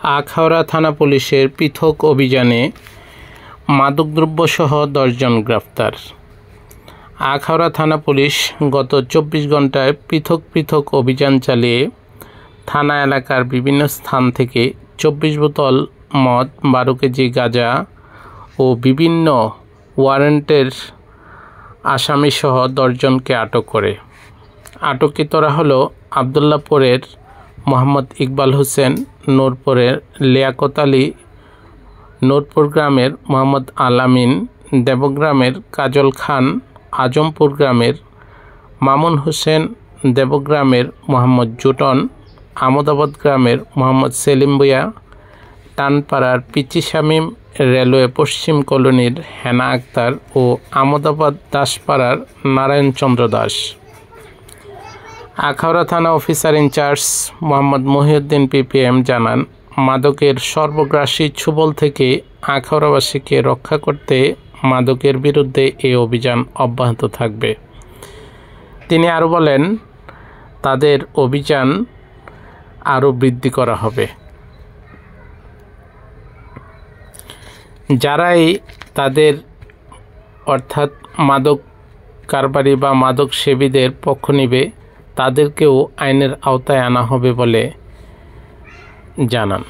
আখাউড়া থানা পুলিশের পৃথক অভিযানে মাদকদ্রব্যসহ 10 জন গ্রেফতার। আখাউড়া থানা পুলিশ গত 24 ঘন্টায় পৃথক অভিযান চালিয়ে থানা এলাকার বিভিন্ন স্থান থেকে 24 বোতল মদ, 12 কেজি গাঁজা ও বিভিন্ন ওয়ারেন্টের আসামিসহ 10 জনকে আটক করে। আটককৃতরা হলো আবদুল্লাহপুরের মোহাম্মদ ইকবাল হোসেন, নূরপুরের লিয়াকত আলী, নূরপুর গ্রামের মোহাম্মদ আল-আমিন, দেবগ্রামের কাজল খান, আজমপুর গ্রামের মামুন হোসেন, দেবগ্রামের মোহাম্মদ জুটন, আমদাবাদ গ্রামের মোহাম্মদ সেলিম ভুঁইয়া, টানপাড়ার পিচি শামীম, রেলওয়ে পশ্চিম কলোনির হেনা আক্তার ও আমদাবাদ দাসপাড়ার নারায়ণচন্দ্র দাস। আখাউড়া থানা officer in charge Mohammad Mohiuddin PPM জানান, মাদকের সর্বগ্রাসী ছোবল থেকে আখাউড়াবাসীকে রক্ষা করতে মাদকের বিরুদ্ধে এই অভিযান অব্যাহত থাকবে। তিনি আরও বলেন, তাদের অভিযান আরও বৃদ্ধি করা হবে। যারাই তাদের অর্থাৎ মাদক কারবারি বা মাদক সেবীদের পক্ষ নেবে তাদেরকেও আইনের আওতায় আনা হবে বলে জানান।